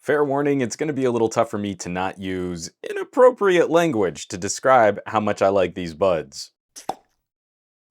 Fair warning, it's going to be a little tough for me to not use inappropriate language to describe how much I like these buds.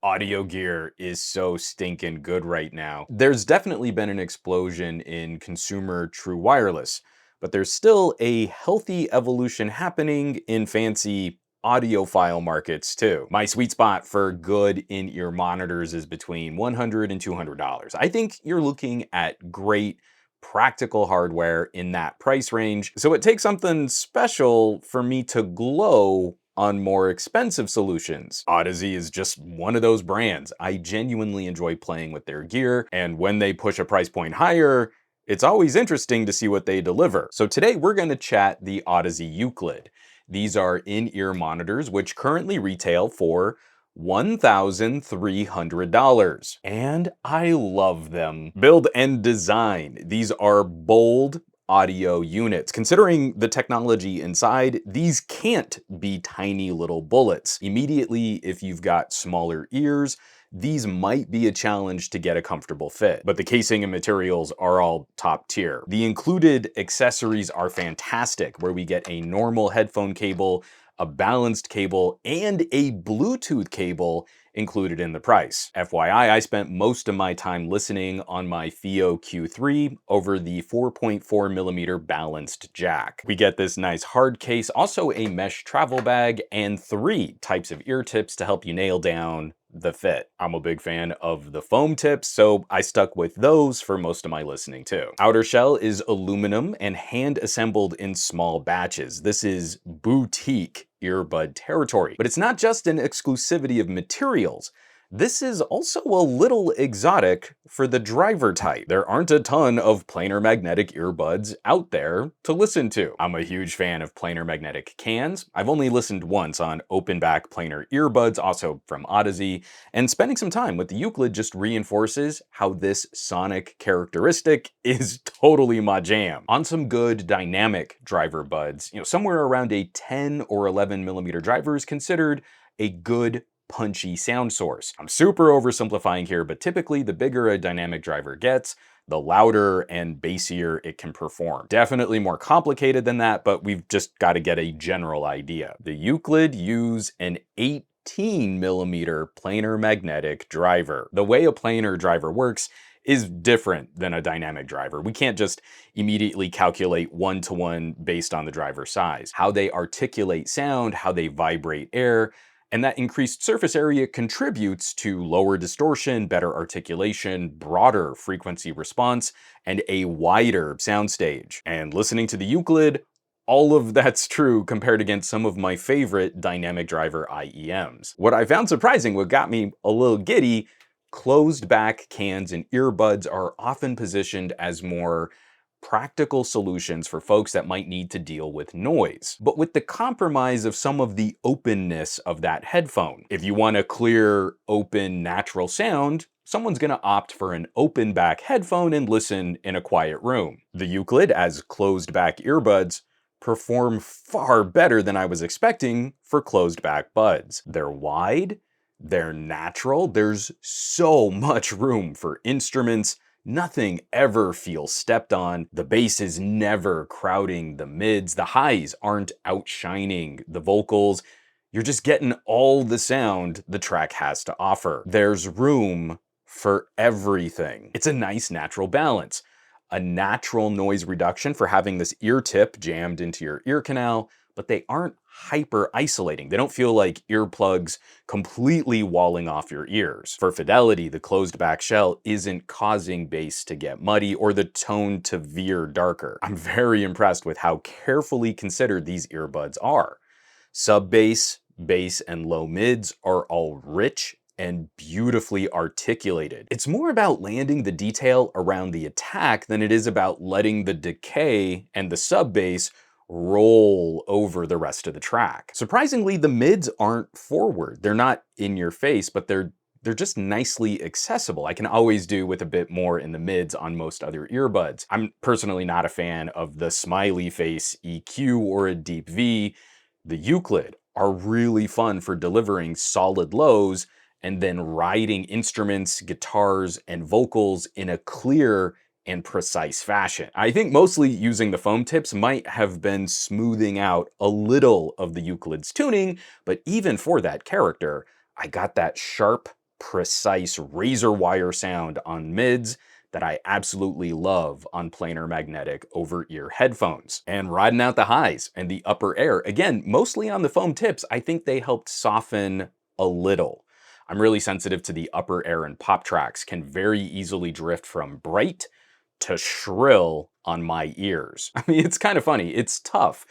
Audio gear is so stinking good right now. There's definitely been an explosion in consumer true wireless, but there's still a healthy evolution happening in fancy audiophile markets too. My sweet spot for good in-ear monitors is between $100 and $200. I think you're looking at great practical hardware in that price range, so it takes something special for me to glow on more expensive solutions. Audeze is just one of those brands. I genuinely enjoy playing with their gear, and when they push a price point higher, it's always interesting to see what they deliver. So today we're going to chat the Audeze Euclid. These are in-ear monitors which currently retail for $1,300. And I love them. Build and design. These are bold audio units. Considering the technology inside, these can't be tiny little bullets. Immediately, if you've got smaller ears, these might be a challenge to get a comfortable fit, but the casing and materials are all top tier. The included accessories are fantastic, where we get a normal headphone cable, a balanced cable, and a Bluetooth cable included in the price. FYI, I spent most of my time listening on my Theo Q3 over the 4.4mm balanced jack. We get this nice hard case, also a mesh travel bag, and 3 types of ear tips to help you nail down the fit. I'm a big fan of the foam tips, so I stuck with those for most of my listening too. Outer shell is aluminum and hand assembled in small batches. This is boutique earbud territory. But it's not just an exclusivity of materials. This is also a little exotic for the driver type. There aren't a ton of planar magnetic earbuds out there to listen to. I'm a huge fan of planar magnetic cans. I've only listened once on open back planar earbuds, also from Audeze, and spending some time with the Euclid just reinforces how this sonic characteristic is totally my jam. On some good dynamic driver buds, somewhere around a 10 or 11mm driver is considered a good punchy sound source. I'm super oversimplifying here, but typically the bigger a dynamic driver gets, the louder and bassier it can perform. Definitely more complicated than that, but we've just got to get a general idea. The Euclid use an 18mm planar magnetic driver. The way a planar driver works is different than a dynamic driver. We can't just immediately calculate one-to-one based on the driver size. How they articulate sound, how they vibrate air, and that increased surface area contributes to lower distortion, better articulation, broader frequency response, and a wider soundstage. And listening to the Euclid, all of that's true compared against some of my favorite dynamic driver IEMs. What I found surprising, what got me a little giddy, closed back cans and earbuds are often positioned as more practical solutions for folks that might need to deal with noise, but with the compromise of some of the openness of that headphone. If you want a clear, open, natural sound, someone's going to opt for an open back headphone and listen in a quiet room. The Euclid, as closed back earbuds, perform far better than I was expecting for closed back buds. They're wide, they're natural, there's so much room for instruments. Nothing ever feels stepped on. The bass is never crowding the mids. The highs aren't outshining the vocals. You're just getting all the sound the track has to offer. There's room for everything. It's a nice natural balance. A natural noise reduction for having this ear tip jammed into your ear canal, but they aren't hyper isolating. They don't feel like earplugs completely walling off your ears. For fidelity, the closed back shell isn't causing bass to get muddy or the tone to veer darker. I'm very impressed with how carefully considered these earbuds are. Sub bass, bass, and low mids are all rich and beautifully articulated. It's more about landing the detail around the attack than it is about letting the decay and the sub bass roll over the rest of the track. Surprisingly, the mids aren't forward. They're not in your face, but they're just nicely accessible. I can always do with a bit more in the mids on most other earbuds. I'm personally not a fan of the smiley face EQ or a deep V. The Euclid are really fun for delivering solid lows and then riding instruments, guitars, and vocals in a clear and precise fashion. I think mostly using the foam tips might have been smoothing out a little of the Euclid's tuning, but even for that character, I got that sharp, precise razor wire sound on mids that I absolutely love on planar magnetic over-ear headphones. And riding out the highs and the upper air, again, mostly on the foam tips, I think they helped soften a little. I'm really sensitive to the upper air and pop tracks, can very easily drift from bright to shrill on my ears. I mean, it's kind of funny. It's tough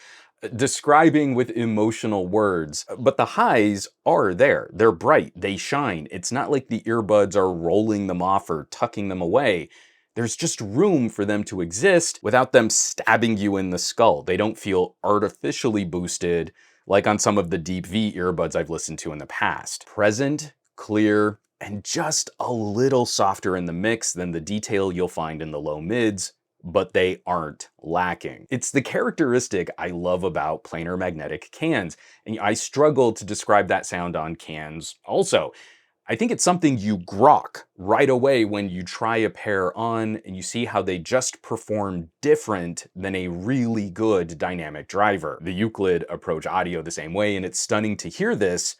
describing with emotional words, but the highs are there. They're bright, they shine. It's not like the earbuds are rolling them off or tucking them away. There's just room for them to exist without them stabbing you in the skull. They don't feel artificially boosted like on some of the Deep V earbuds I've listened to in the past. Present, clear, and just a little softer in the mix than the detail you'll find in the low mids, but they aren't lacking. It's the characteristic I love about planar magnetic cans, and I struggle to describe that sound on cans also. I think it's something you grok right away when you try a pair on and you see how they just perform different than a really good dynamic driver. The Euclid approach audio the same way, and it's stunning to hear this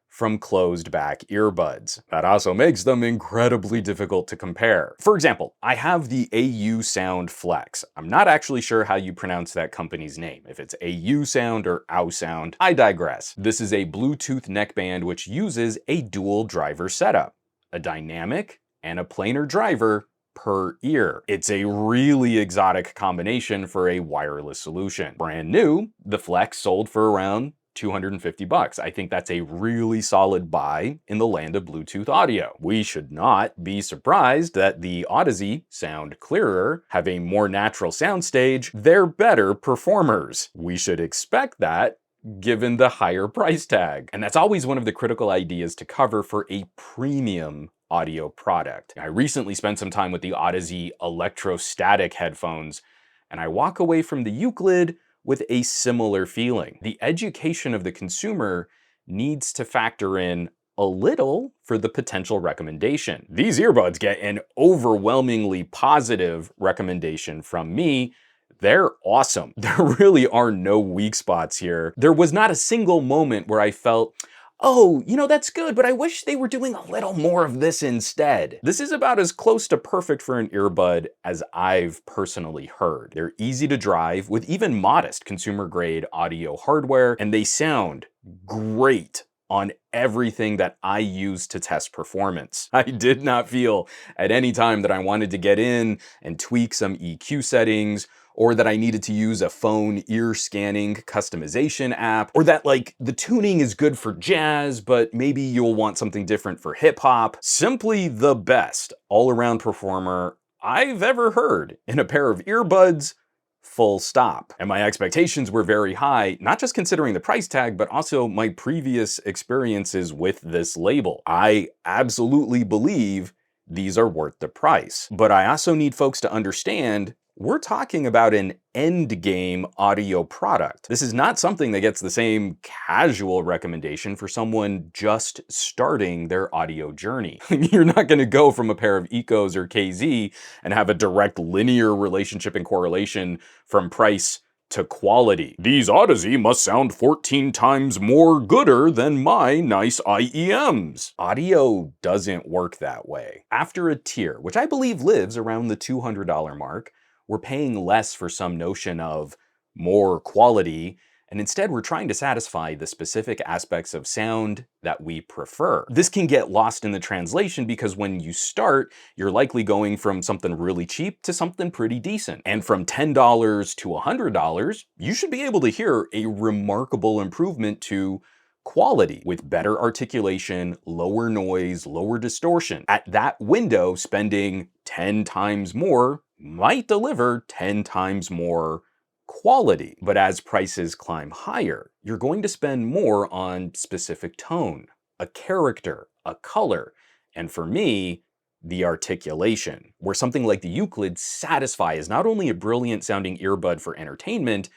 from closed back earbuds. That also makes them incredibly difficult to compare. For example, I have the AU Sound Flex. I'm not actually sure how you pronounce that company's name, if it's AU Sound or AU Sound. I digress. This is a Bluetooth neckband which uses a dual driver setup, a dynamic and a planar driver per ear. It's a really exotic combination for a wireless solution. Brand new, the Flex sold for around $250. I think that's a really solid buy in the land of Bluetooth audio. We should not be surprised that the Audeze sound clearer, have a more natural soundstage. They're better performers. We should expect that given the higher price tag. And that's always one of the critical ideas to cover for a premium audio product. I recently spent some time with the Audeze electrostatic headphones, and I walk away from the Euclid with a similar feeling. The education of the consumer needs to factor in a little for the potential recommendation. These earbuds get an overwhelmingly positive recommendation from me. They're awesome. There really are no weak spots here. There was not a single moment where I felt, oh, you know, that's good, but I wish they were doing a little more of this instead. This is about as close to perfect for an earbud as I've personally heard. They're easy to drive with even modest consumer-grade audio hardware, and they sound great on everything that I use to test performance. I did not feel at any time that I wanted to get in and tweak some EQ settings, or that I needed to use a phone ear scanning customization app, or that like the tuning is good for jazz, but maybe you'll want something different for hip hop. Simply the best all-around performer I've ever heard in a pair of earbuds, full stop. And my expectations were very high, not just considering the price tag, but also my previous experiences with this label. I absolutely believe these are worth the price. But I also need folks to understand we're talking about an end game audio product. This is not something that gets the same casual recommendation for someone just starting their audio journey. You're not going to go from a pair of Ecos or KZ and have a direct linear relationship and correlation from price to quality. These Audeze must sound 14 times more gooder than my nice IEMs. Audio doesn't work that way. After a tier, which I believe lives around the $200 mark, we're paying less for some notion of more quality, and instead we're trying to satisfy the specific aspects of sound that we prefer. This can get lost in the translation because when you start, you're likely going from something really cheap to something pretty decent. And from $10 to $100, you should be able to hear a remarkable improvement to quality with better articulation, lower noise, lower distortion. At that window, spending 10 times more might deliver 10 times more quality. But as prices climb higher, you're going to spend more on specific tone, a character, a color, and for me, the articulation, where something like the Euclid satisfies not only a brilliant sounding earbud for entertainment,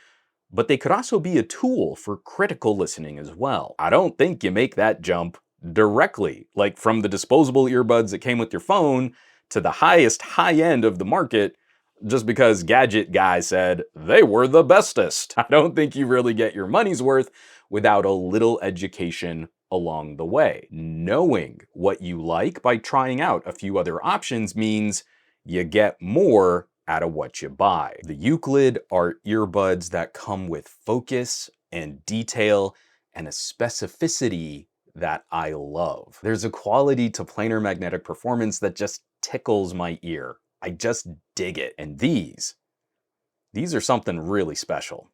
but they could also be a tool for critical listening as well. I don't think you make that jump directly, like from the disposable earbuds that came with your phone to the highest high end of the market just because Gadget Guy said they were the bestest. I don't think you really get your money's worth without a little education along the way. Knowing what you like by trying out a few other options means you get more out of what you buy. The Euclid are earbuds that come with focus and detail and a specificity that I love. There's a quality to planar magnetic performance that just tickles my ear. I just dig it. And these are something really special.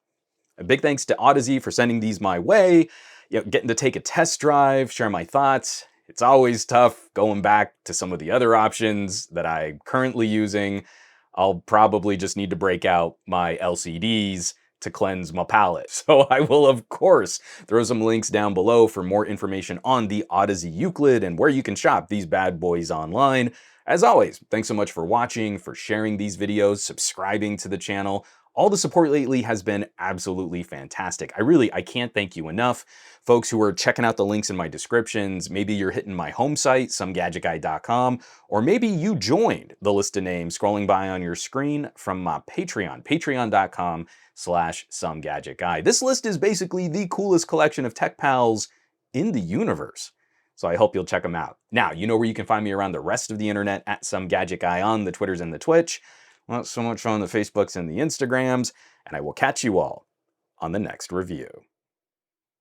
A big thanks to Audeze for sending these my way, getting to take a test drive, share my thoughts. It's always tough going back to some of the other options that I'm currently using. I'll probably just need to break out my LCDs to cleanse my palate. So I will, of course, throw some links down below for more information on the Audeze Euclid and where you can shop these bad boys online. As always, thanks so much for watching, for sharing these videos, subscribing to the channel. All the support lately has been absolutely fantastic. I can't thank you enough. Folks who are checking out the links in my descriptions, maybe you're hitting my home site, SomeGadgetGuy.com, or maybe you joined the list of names scrolling by on your screen from my Patreon, patreon.com/SomeGadgetGuy. This list is basically the coolest collection of tech pals in the universe. So I hope you'll check them out. Now, you know where you can find me around the rest of the internet at SomeGadgetGuy on the Twitters and the Twitch. Not so much on the Facebooks and the Instagrams, and I will catch you all on the next review.